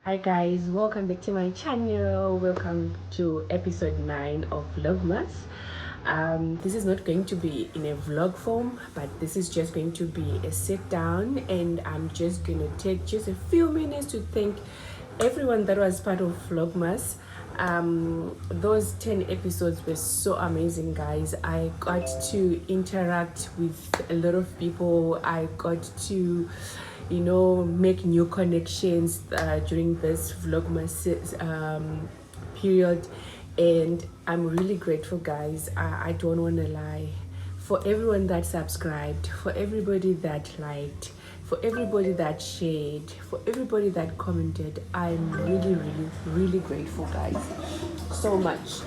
Hi guys, welcome back to my channel. Welcome to episode 9 of Vlogmas. This is not going to be in a vlog form, but this is just going to be a sit down, and I'm just gonna take just a few minutes to thank everyone that was part of Vlogmas. Those 10 episodes were so amazing, guys. I got to interact with a lot of people. I got to make new connections during this Vlogmas period, and I'm really grateful, guys. I don't want to lie. For everyone that subscribed, for everybody that liked, for everybody that shared, for everybody that commented, I'm really, really, really grateful, guys, so much.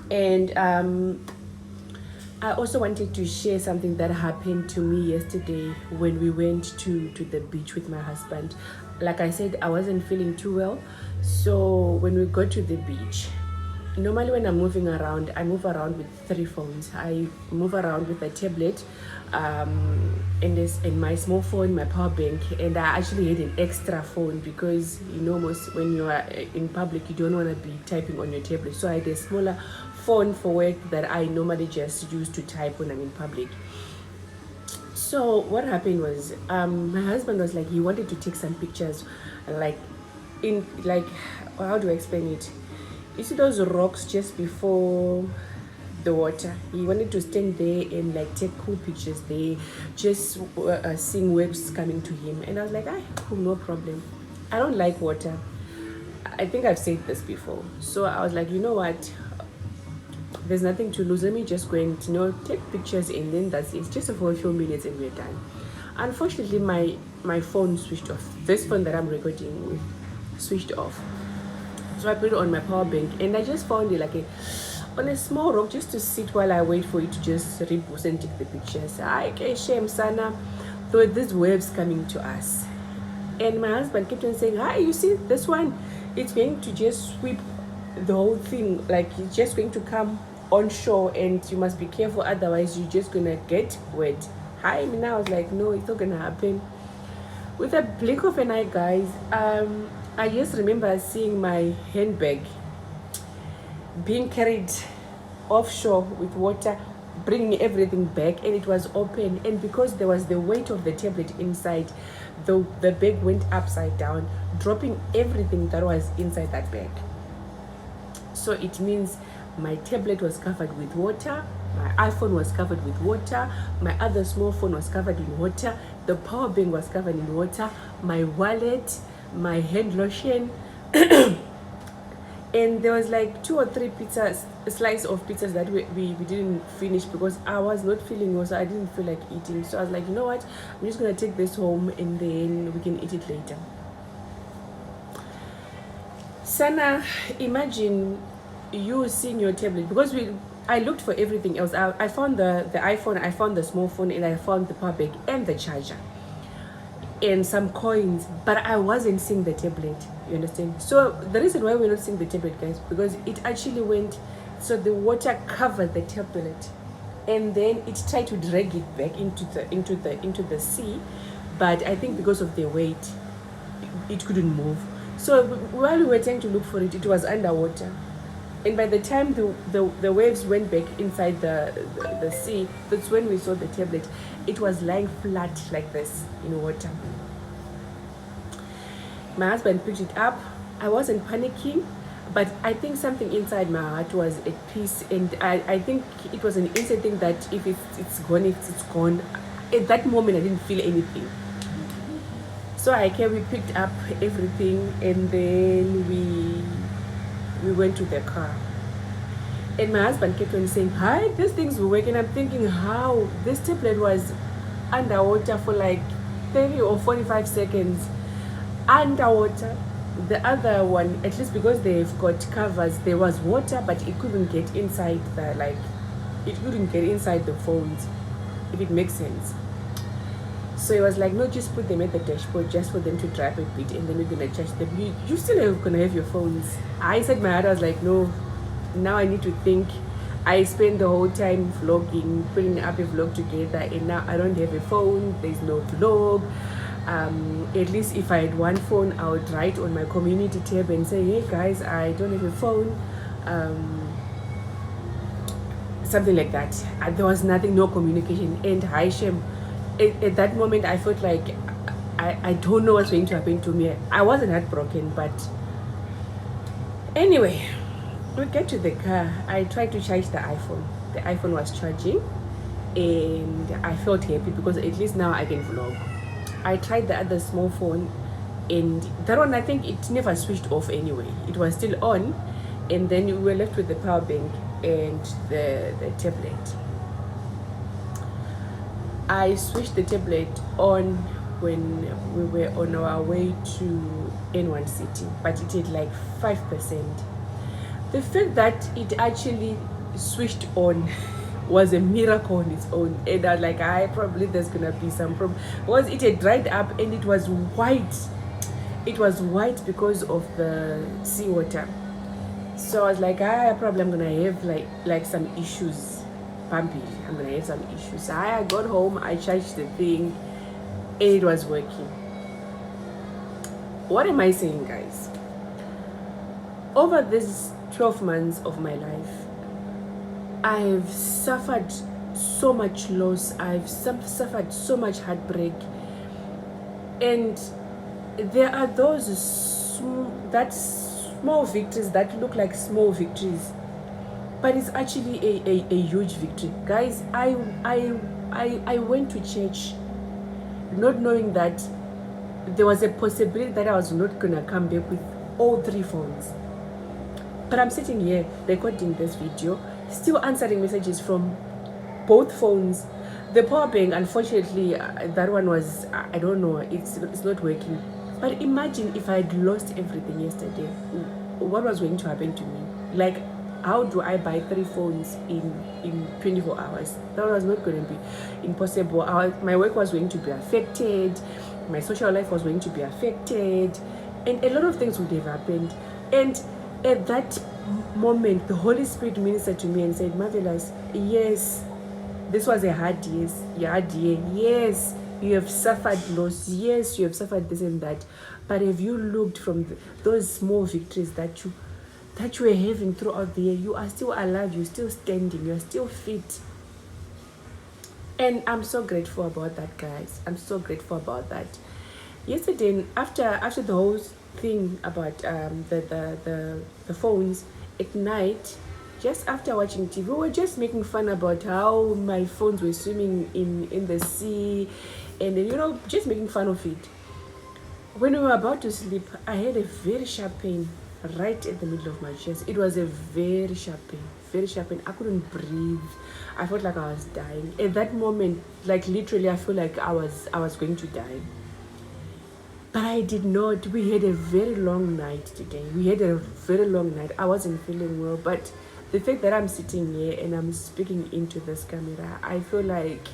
And I also wanted to share something that happened to me yesterday when we went to the beach with my husband. Like I said, I wasn't feeling too well. So when we got to the beach, normally when I'm moving around, I move around with 3 phones. I move around with a tablet, and my small phone, my power bank, and I actually had an extra phone because most when you are in public, you don't want to be typing on your tablet. So I had a smaller phone for work that I normally just use to type when I'm in public. So what happened was, my husband was like, he wanted to take some pictures, like how do I explain it? You see those rocks just before the water? He wanted to stand there and like take cool pictures there, just seeing waves coming to him. And I was like, cool, no problem. I don't like water. I think I've said this before. So I was like, you know what? There's nothing to lose. Let me just go and take pictures, and then that's it. Just for a few minutes and we're done. Unfortunately, my phone switched off. This phone that I'm recording with switched off. So I put it on my power bank, and I just found it on a small rock just to sit while I wait for it to just reboot and take the pictures. I can shame Sana, though these waves coming to us. And my husband kept on saying, hi, you see this one? It's going to just sweep the whole thing. Like, it's just going to come on shore, and you must be careful, otherwise you're just gonna get wet. Hi, me now. I was like, no, it's not gonna happen. With a blink of an eye, guys, I just remember seeing my handbag being carried offshore with water, bringing everything back, and it was open. And because there was the weight of the tablet inside, the bag went upside down, dropping everything that was inside that bag. So it means my tablet was covered with water, my iPhone was covered with water, my other small phone was covered in water, the power bank was covered in water, my wallet, my hand lotion, and there was like 2 or 3 pizzas, a slice of pizzas that we didn't finish because I was not feeling well, so I didn't feel like eating. So I was like, you know what, I'm just gonna take this home and then we can eat it later. Sana, imagine you seeing your tablet, because I looked for everything else. I found the iPhone, I found the small phone, and I found the power bank and the charger and some coins, but I wasn't seeing the tablet. You understand? So the reason why we're not seeing the tablet, guys, because it actually went, so the water covered the tablet, and then it tried to drag it back into the sea, but I think because of the weight, it couldn't move. So while we were trying to look for it, it was underwater. And by the time the waves went back inside the sea, that's when we saw the tablet. It was lying flat like this in water. My husband picked it up. I wasn't panicking, but I think something inside my heart was at peace. And I think it was an instant thing that if it's gone, it's gone. At that moment, I didn't feel anything. So we picked up everything, and then we went to the car. And my husband kept on saying, hi, these things were working. I'm thinking how this tablet was underwater for like 30 or 45 seconds. Underwater. The other one, at least because they've got covers, there was water, but it couldn't get inside it couldn't get inside the phones, if it makes sense. So it was like, no, just put them at the dashboard just for them to drive a bit, and then we're gonna charge them. You still gonna have your phones. I said my heart, I was like, no, now I need to think. I spent the whole time vlogging, putting up a vlog together, and now I don't have a phone, there's no vlog. At least if I had one phone, I would write on my community tab and say, hey guys, I don't have a phone. Something like that. There was nothing, no communication. And hi Shem, at that moment I felt like I don't know what's going to happen to me. I wasn't heartbroken, but anyway, we get to the car. I tried to charge the iPhone. The iPhone was charging, and I felt happy because at least now I can vlog. I tried the other small phone, and that one, I think it never switched off anyway. It was still on, and then we were left with the power bank and the tablet. I switched the tablet on when we were on our way to N1 City, but it had like 5%. The fact that it actually switched on was a miracle on its own, and I was like, probably there's gonna be some problem because it had dried up and it was white. It was white because of the seawater. So I was like, probably I'm gonna have like some issues pumping. I'm gonna have some issues. So I got home, I charged the thing, and it was working. What am I saying, guys? Over these 12 months of my life, I've suffered so much loss. I've suffered so much heartbreak, and there are those small victories that look like small victories, but it's actually a huge victory, guys. I went to church not knowing that there was a possibility that I was not gonna come back with all 3 phones. But I'm sitting here recording this video, still answering messages from both phones. The power bank, unfortunately, that one was, I don't know, it's not working. But imagine if I had lost everything yesterday, what was going to happen to me? Like, how do I buy 3 phones in 24 hours? That was not going to be impossible. My work was going to be affected, my social life was going to be affected, and a lot of things would have happened. And at that moment, the Holy Spirit ministered to me and said, Marvelous, yes, this was a hard year. Yes, you have suffered loss. Yes, you have suffered this and that. But have you looked from those small victories that you were having throughout the year? You are still alive. You're still standing. You're still fit. And I'm so grateful about that, guys. I'm so grateful about that. Yesterday, after the whole thing about the phones at night, just after watching TV, we were just making fun about how my phones were swimming in the sea, and then, just making fun of it. When we were about to sleep, I had a very sharp pain right at the middle of my chest. It was a very sharp pain. I couldn't breathe. I felt like I was dying at that moment. Like, literally, I feel like I was going to die. But I did not. We had a very long night today. I wasn't feeling well, but the fact that I'm sitting here and I'm speaking into this camera, I feel like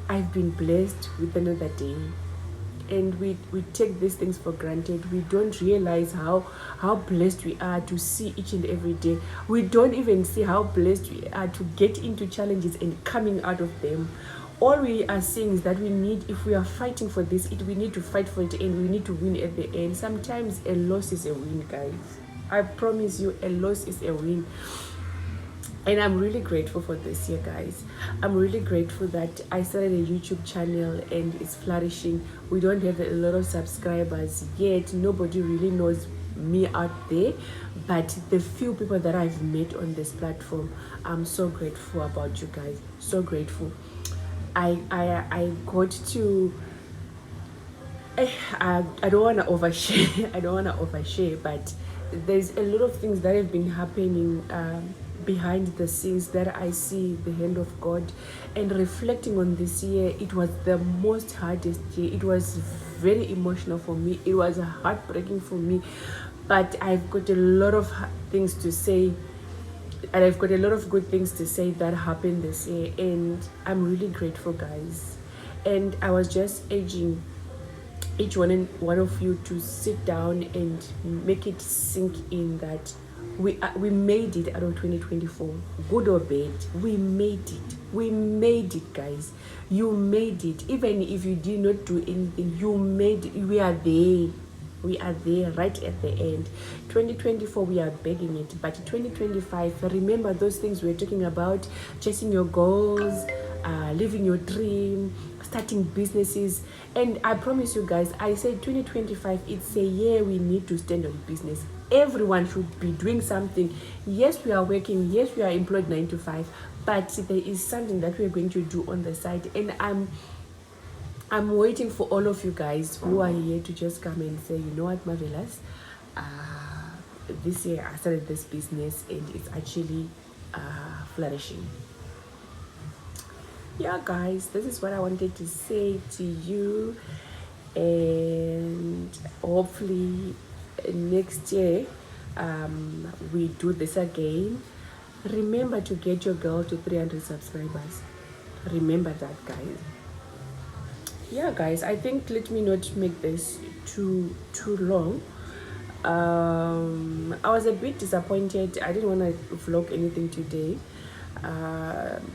I've been blessed with another day. And we take these things for granted. We don't realize how blessed we are to see each and every day. We don't even see how blessed we are to get into challenges and coming out of them. All we are seeing is that if we are fighting for this, we need to fight for it, and we need to win at the end. Sometimes a loss is a win, guys. I promise you, a loss is a win. And I'm really grateful for this year, guys. I'm really grateful that I started a YouTube channel and it's flourishing. We don't have a lot of subscribers yet. Nobody really knows me out there, but the few people that I've met on this platform, I'm so grateful about you guys. So grateful. I got to, I don't want to overshare, but there's a lot of things that have been happening behind the scenes that I see the hand of God. And reflecting on this year, it was the most hardest year. It was very emotional for me. It was heartbreaking for me, but I've got a lot of things to say, and I've got a lot of good things to say that happened this year, and I'm really grateful, guys. And I was just urging each one of you to sit down and make it sink in that we made it out of 2024, good or bad. We made it, guys. You made it. Even if you did not do anything, you made it. We are there. We are there right at the end. 2024, we are begging it. But 2025, remember those things we were talking about: chasing your goals, living your dream, starting businesses. And I promise you guys, I said 2025, it's a year we need to stand on business. Everyone should be doing something. Yes, we are working. Yes, we are employed 9 to 5. But there is something that we're going to do on the side. And I'm waiting for all of you guys who are here to just come and say, you know what, Marvelous, this year I started this business and it's actually flourishing. Yeah, guys, this is what I wanted to say to you. And hopefully next year we do this again. Remember to get your girl to 300 subscribers. Remember that, guys. Yeah, guys, I think let me not make this too long. I was a bit disappointed. I didn't want to vlog anything today,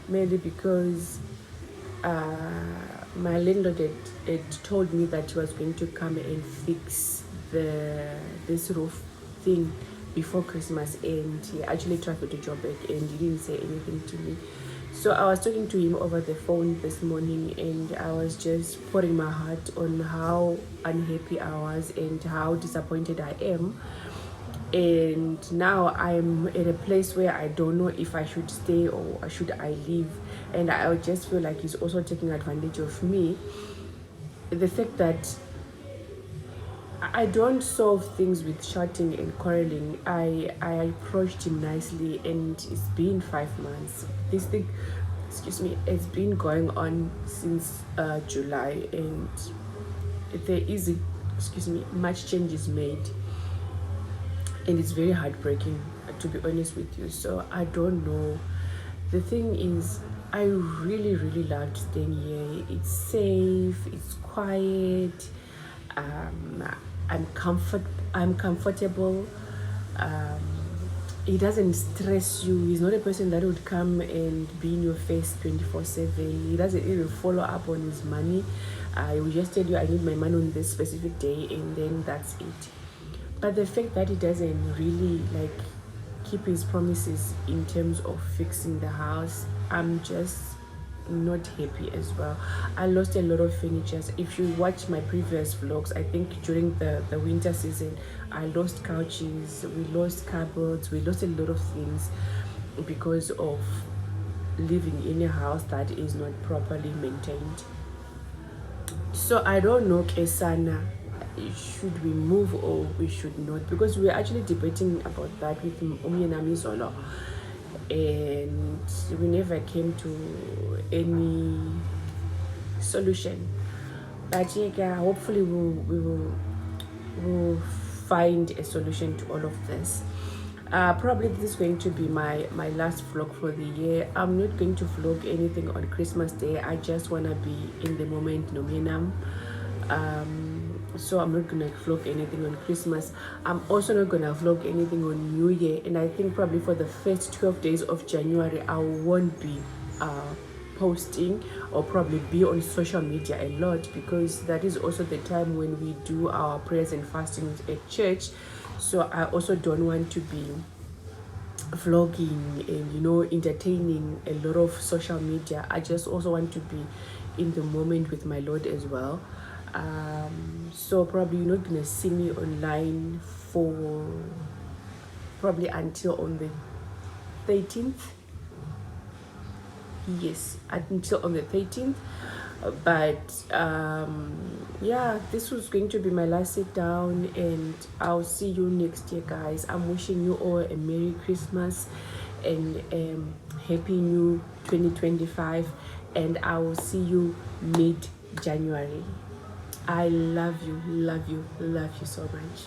mainly because my landlord had told me that he was going to come and fix this roof thing before Christmas, and he actually traveled to Joburg and he didn't say anything to me. So I was talking to him over the phone this morning, and I was just pouring my heart on how unhappy I was and how disappointed I am. And now I'm at a place where I don't know if I should stay or should I leave. And I just feel like he's also taking advantage of me. The fact that I don't solve things with shouting and quarreling. I approached him nicely, and it's been 5 months. This thing, excuse me, it's been going on since July, and there is, excuse me, much changes made, and it's very heartbreaking, to be honest with you. So I don't know. The thing is, I really loved staying here. It's safe, it's quiet. I'm comfortable. He doesn't stress you. He's not a person that would come and be in your face 24/7. He doesn't even follow up on his money. He will just tell you, I need my money on this specific day, and then that's it. But the fact that he doesn't really like keep his promises in terms of fixing the house, I'm just not happy as well. I lost a lot of furniture. If you watch my previous vlogs, I think during the winter season, I lost couches, we lost cupboards, we lost a lot of things because of living in a house that is not properly maintained. So I don't know, Kesana, should we move or we should not, because we're actually debating about that with Umyenami Zolo, and we never came to any solution. But yeah, hopefully we'll find a solution to all of this. Probably this is going to be my last vlog for the year. I'm not going to vlog anything on Christmas Day. I just want to be in the moment, nominam. So I'm not gonna vlog anything on Christmas. I'm also not gonna vlog anything on New Year, and I think probably for the first 12 days of January I won't be posting or probably be on social media a lot, because that is also the time when we do our prayers and fastings at church. So I also don't want to be vlogging and, you know, entertaining a lot of social media. I just also want to be in the moment with my Lord as well. So probably you're not gonna see me online for probably until on the 13th. Yes, until on the 13th. But yeah, this was going to be my last sit down, and I'll see you next year, guys. I'm wishing you all a Merry Christmas and Happy New 2025, and I will see you mid-January. I love you so much.